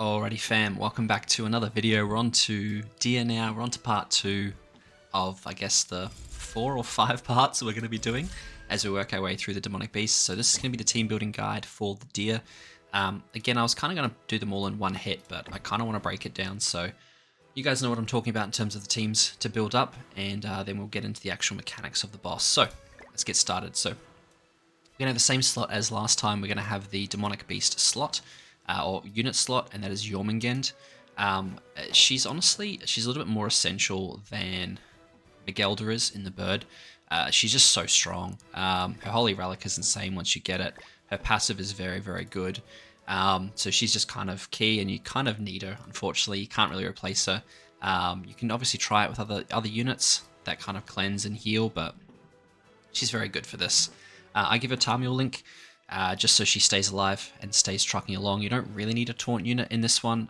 Alrighty fam, welcome back to another video. We're on to Deer now. We're on to part 2 of, I guess, the 4 or 5 parts we're going to be doing as we work our way through the demonic beasts. So this is going to be the team building guide for the Deer. Again, I was kind of going to do them all in one hit, but I kind of want to break it down so you guys know what I'm talking about in terms of the teams to build up, and then we'll get into the actual mechanics of the boss. So let's get started. So we're going to have the same slot as last time. We're going to have the demonic beast slot. Or unit slot, and that is Jormungand. She's a little bit more essential than Miguelda is in the bird. She's just so strong. Her Holy Relic is insane once you get it. Her passive is very, very good. So she's just kind of key, and you kind of need her, unfortunately. You can't really replace her. You can obviously try it with other units that kind of cleanse and heal, but she's very good for this. I give her Tamil Link. Just so she stays alive and stays trucking along. You don't really need a taunt unit in this one,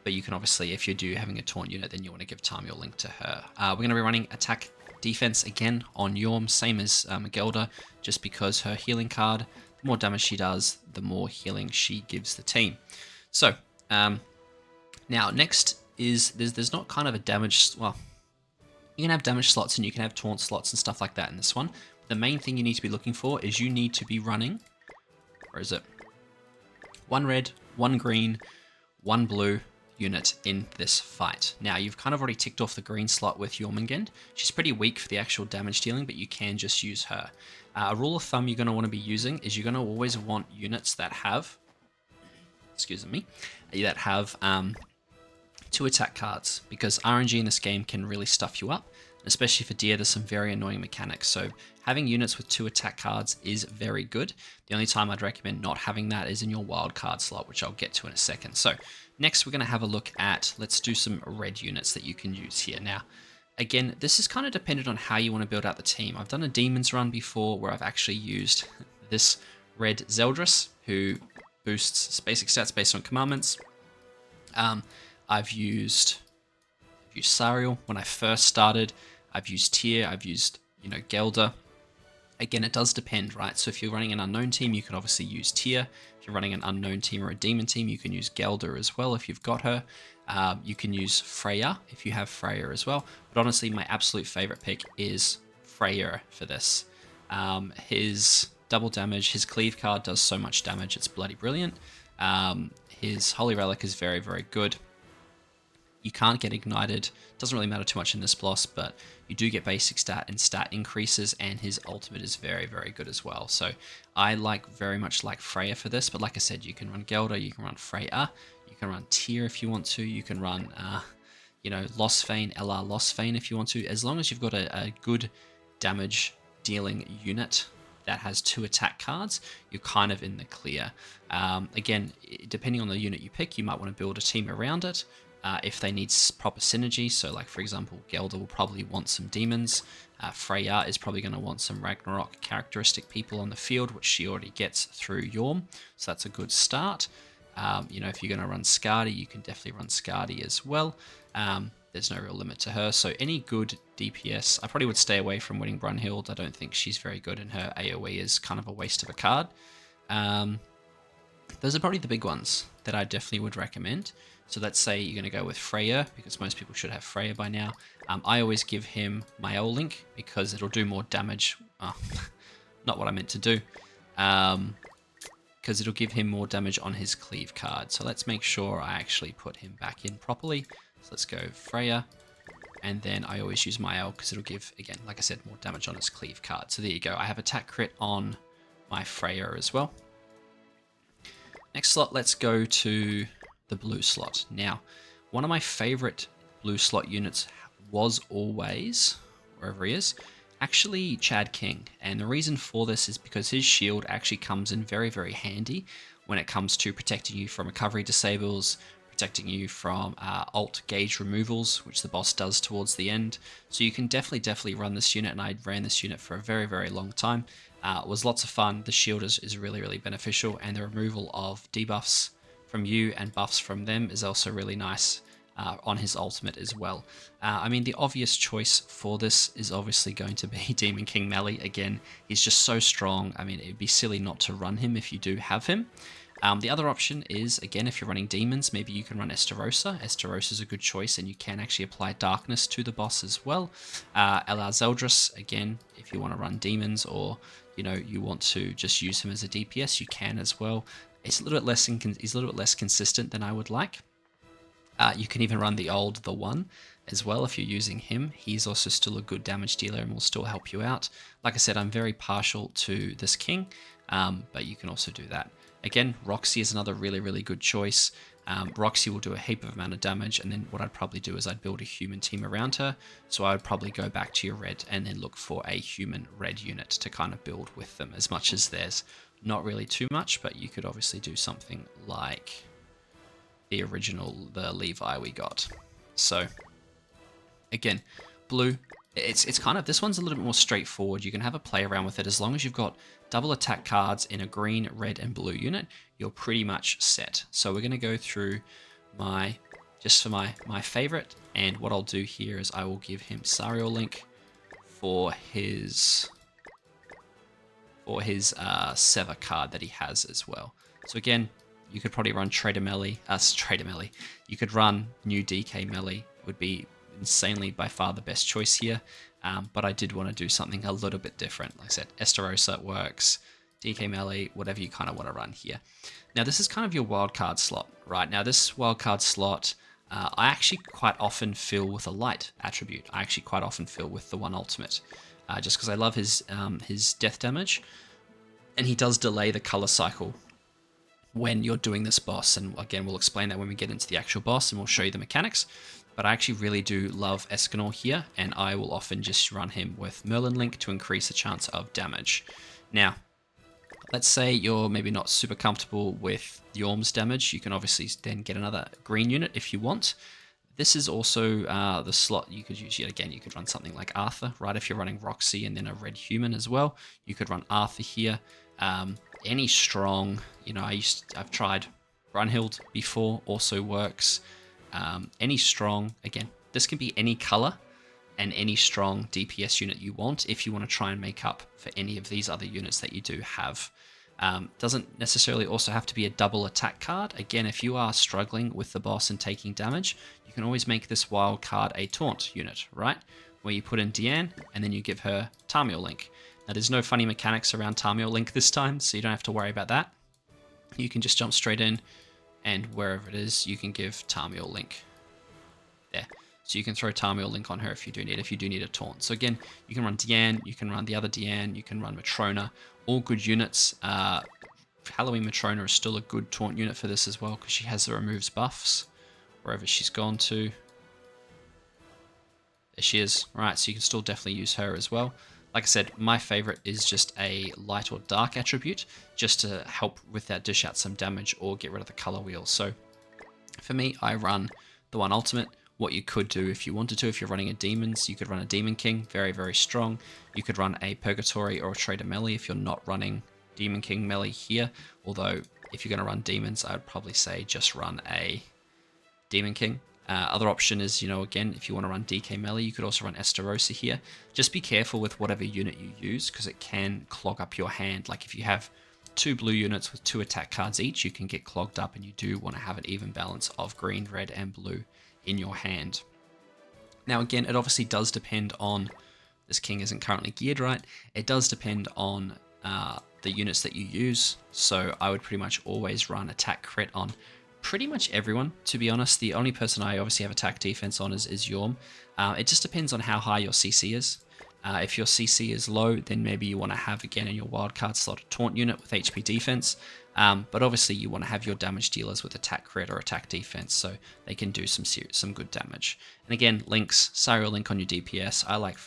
but you can obviously, if you do having a taunt unit, then you want to give time your link to her. We're going to be running attack defense again on Yorm, same as Miguelda, just because her healing card, the more damage she does, the more healing she gives the team. So, now next is, there's not kind of a damage, well, you can have damage slots and you can have taunt slots and stuff like that in this one. The main thing you need to be looking for is you need to be running, where is it? 1 red, 1 green, 1 blue unit in this fight. Now, you've kind of already ticked off the green slot with Jormungand. She's pretty weak for the actual damage dealing, but you can just use her. A rule of thumb you're going to want to be using is you're going to always want units that have, that have 2 attack cards, because RNG in this game can really stuff you up. Especially for Deer, there's some very annoying mechanics. So having units with 2 attack cards is very good. The only time I'd recommend not having that is in your wild card slot, which I'll get to in a second. So next we're going to have a look at, let's do some red units that you can use here. Now, again, this is kind of dependent on how you want to build out the team. I've done a demons run before where I've actually used this red Zeldris, who boosts basic stats based on commandments. I've used Sariel when I first started. I've used Tyr, I've used, Gelda. Again, it does depend, right? So if you're running an unknown team, you can obviously use Tyr. If you're running an unknown team or a demon team, you can use Gelda as well if you've got her. You can use Freya if you have Freya as well. But honestly, my absolute favorite pick is Freya for this. His double damage, his cleave card does so much damage, it's bloody brilliant. His Holy Relic is very, very good. You can't get ignited, doesn't really matter too much in this boss, but you do get basic stat and stat increases, and his ultimate is very, very good as well. So I very much like Freya for this, but like I said, you can run Gelda, you can run Freya, you can run Tyr if you want to, you can run, Losfane, LR Losfane if you want to, as long as you've got a good damage dealing unit that has 2 attack cards, you're kind of in the clear. Again, depending on the unit you pick, you might want to build a team around it. If they need proper synergy, so like for example, Gelda will probably want some demons, Freya is probably going to want some Ragnarok characteristic people on the field, which she already gets through Yorm, so that's a good start. If you're going to run Skadi, you can definitely run Skadi as well. There's no real limit to her, so any good DPS, I probably would stay away from winning Brunhild. I don't think she's very good, and her AoE is kind of a waste of a card. Those are probably the big ones that I definitely would recommend. So let's say you're going to go with Freya, because most people should have Freya by now. I always give him my O link, because it'll do more damage. Not what I meant to do. Because it'll give him more damage on his cleave card. So let's make sure I actually put him back in properly. So let's go Freya. And then I always use my L, because it'll give, again, like I said, more damage on his cleave card. So there you go. I have attack crit on my Freya as well. Next slot, let's go to the blue slot. Now, one of my favorite blue slot units was always, wherever he is, actually Chad King. And the reason for this is because his shield actually comes in very, very handy when it comes to protecting you from recovery disables, protecting you from alt gauge removals, which the boss does towards the end. So you can definitely run this unit, and I ran this unit for a very, very long time. It was lots of fun. The shield is really, really beneficial, and the removal of debuffs from you and buffs from them is also really nice on his ultimate as well. I mean, the obvious choice for this is obviously going to be Demon King Meli. Again, he's just so strong. I mean, it'd be silly not to run him if you do have him. The other option is, again, if you're running demons, maybe you can run Estarossa. Estarossa is a good choice, and you can actually apply darkness to the boss as well. Elar Zeldris, again, if you want to run demons, or you want to just use him as a DPS, you can as well. It's a little bit less he's a little bit less consistent than I would like. You can even run the One as well if you're using him. He's also still a good damage dealer and will still help you out. Like I said, I'm very partial to this king, but you can also do that. Again, Roxy is another really, really good choice. Roxy will do a heap of amount of damage, and then what I'd probably do is I'd build a human team around her. So I would probably go back to your red and then look for a human red unit to kind of build with them, as much as there's not really too much, but you could obviously do something like the Levi we got. So again, blue, it's kind of, this one's a little bit more straightforward. You can have a play around with it. As long as you've got double attack cards in a green, red, and blue unit, you're pretty much set. So we're going to go through my favorite, and what I'll do here is I will give him Sariel Link for his Sever card that he has as well. So again, you could probably run Trader Melee. You could run new DK Melee, would be insanely by far the best choice here. But I did want to do something a little bit different. Like I said, Estarossa works, DK Melee, whatever you kind of want to run here. Now this is kind of your wildcard slot, right? Now this wildcard slot, I actually quite often fill with a light attribute. I actually quite often fill with the One Ultimate, just because I love his death damage, and he does delay the color cycle when you're doing this boss. And again, we'll explain that when we get into the actual boss, and we'll show you the mechanics. But I actually really do love Escanor here, and I will often just run him with Merlin Link to increase the chance of damage. Now, let's say you're maybe not super comfortable with Yorm's damage. You can obviously then get another green unit if you want. This is also the slot you could use yet again. You could run something like Arthur, right? If you're running Roxy and then a red human as well, you could run Arthur here. Any strong, I've tried Brunhild before, also works. Any strong, again, this can be any color and any strong DPS unit you want if you want to try and make up for any of these other units that you do have. Doesn't necessarily also have to be a double attack card. Again, if you are struggling with the boss and taking damage, you can always make this wild card a taunt unit, right? Where you put in Deanne and then you give her Tamil Link. Now there's no funny mechanics around Tamil Link this time, so you don't have to worry about that. You can just jump straight in, and wherever it is, you can give Tamil Link there. So you can throw Tamil Link on her if you do need a taunt. So again, you can run Deanne, you can run the other Deanne, you can run Matrona, all good units. Halloween Matrona is still a good taunt unit for this as well, because she has the removes buffs wherever she's gone to. There she is. Right, so you can still definitely use her as well. Like I said, my favorite is just a light or dark attribute, just to help with that, dish out some damage or get rid of the color wheel. So for me, I run the One Ultimate. What you could do if you wanted to, if you're running a demons, you could run a Demon King, very, very strong. You could run a Purgatory or a Trader Melee if you're not running Demon King Melee here. Although, if you're going to run demons, I'd probably say just run a Demon King. Other option is, again, if you want to run DK Melee, you could also run Estarossa here. Just be careful with whatever unit you use, because it can clog up your hand. Like if you have 2 blue units with 2 attack cards each, you can get clogged up, and you do want to have an even balance of green, red, and blue in your hand. Now again, it obviously does depend on, this king isn't currently geared right, it does depend on the units that you use. So I would pretty much always run attack crit on pretty much everyone, to be honest. The only person I obviously have attack defense on is Yorm. It just depends on how high your CC is. If your CC is low, then maybe you want to have, again, in your wildcard slot, a taunt unit with HP defense. But obviously you want to have your damage dealers with attack crit or attack defense, so they can do some good damage. And again, links, Sariel Link on your DPS. I like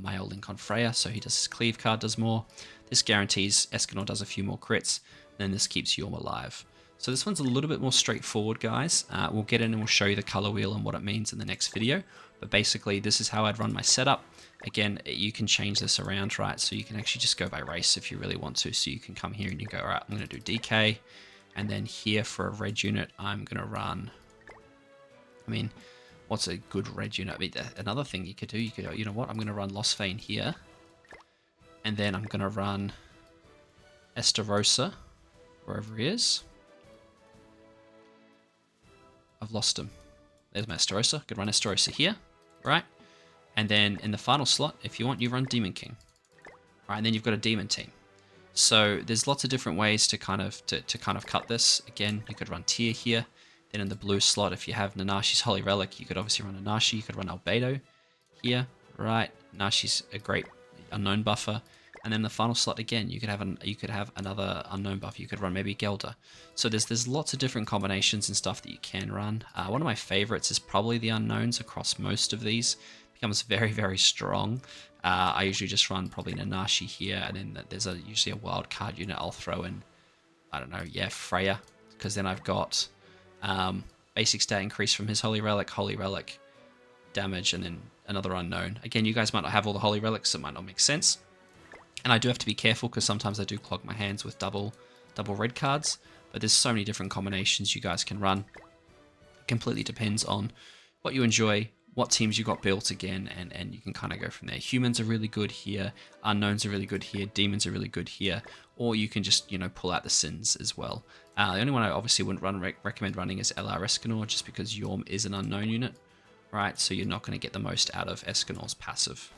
my old Link on Freya, so he does his cleave card, does more. This guarantees Escanor does a few more crits, and then this keeps Yorm alive. So this one's a little bit more straightforward, guys. We'll get in and we'll show you the color wheel and what it means in the next video. But basically, this is how I'd run my setup. Again, you can change this around, right? So you can actually just go by race if you really want to. So you can come here and you go, all right, I'm going to do DK. And then here for a red unit, I'm going to run... what's a good red unit? Another thing you could do, you know what? I'm going to run Losfane here. And then I'm going to run Estarossa, wherever he is. I've lost him. There's my Estarossa. Could run Estarossa here, right? And then in the final slot, if you want, you run Demon King. Right, and then you've got a Demon team. So there's lots of different ways to kind of cut this. Again, you could run Tyr here. Then in the blue slot, if you have Nanashi's Holy Relic, you could obviously run Nanashi. You could run Albedo here, right? Nanashi's a great unknown buffer. And then the final slot again, you could have another unknown buffer. You could run maybe Gelder. So there's lots of different combinations and stuff that you can run. One of my favorites is probably the unknowns across most of these. Becomes very, very strong. I usually just run probably Nanashi here, and then there's usually a wild card unit I'll throw in. I don't know, yeah, Freya, because then I've got basic stat increase from his Holy Relic, damage, and then another unknown. Again, you guys might not have all the Holy Relics, so it might not make sense. And I do have to be careful because sometimes I do clog my hands with double red cards, but there's so many different combinations you guys can run. It completely depends on what you enjoy, what teams you got built again, and you can kind of go from there. Humans are really good here, unknowns are really good here, demons are really good here, or you can just, pull out the sins as well. The only one I obviously wouldn't recommend running is LR Escanor, just because Yorm is an unknown unit, right? So you're not going to get the most out of Escanor's passive.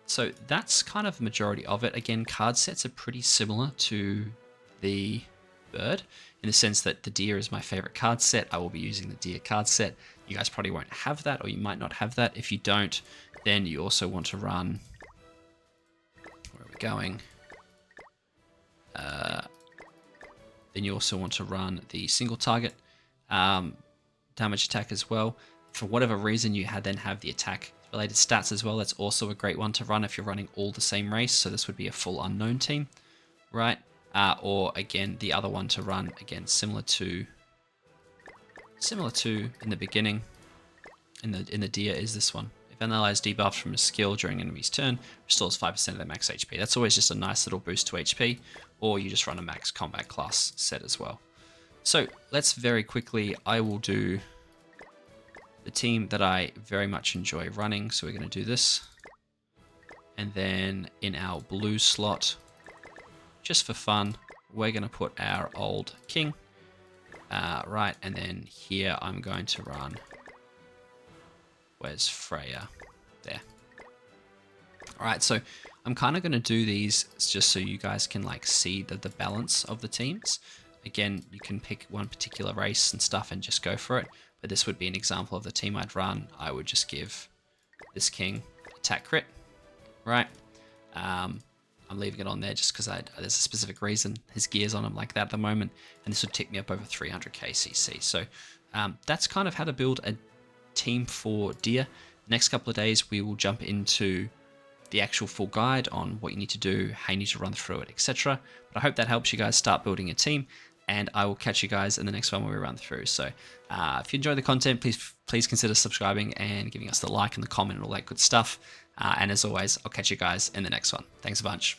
So that's kind of the majority of it. Again, card sets are pretty similar to the bird, in the sense that the deer is my favorite card set. I will be using the deer card set. You guys probably won't have that, or you might not have that. If you don't, then you also want to run... Where are we going? Then you also want to run the single target damage attack as well. For whatever reason, you then have the attack related stats as well. That's also a great one to run if you're running all the same race. So this would be a full unknown team, right? Or again, the other one to run, again, similar to in the beginning, in the deer, is this one. If an ally is debuffed from a skill during an enemy's turn, restores 5% of their max HP. That's always just a nice little boost to HP, or you just run a max combat class set as well. So let's very quickly, I will do the team that I very much enjoy running. So we're going to do this. And then in our blue slot, just for fun, we're going to put our old king. Right, and then here I'm going to run... Where's Freya? There. Alright, so I'm kind of going to do these just so you guys can see the balance of the teams. Again, you can pick one particular race and stuff and just go for it. But this would be an example of the team I'd run. I would just give this king attack crit, right? I'm leaving it on there just because there's a specific reason. His gear's on him like that at the moment, and this would tick me up over 300k CC. So that's kind of how to build a team for deer. Next couple of days, we will jump into the actual full guide on what you need to do, how you need to run through it, etc. But I hope that helps you guys start building a team, and I will catch you guys in the next one where we run through. So if you enjoy the content, please consider subscribing and giving us the like and the comment and all that good stuff. And as always, I'll catch you guys in the next one. Thanks a bunch.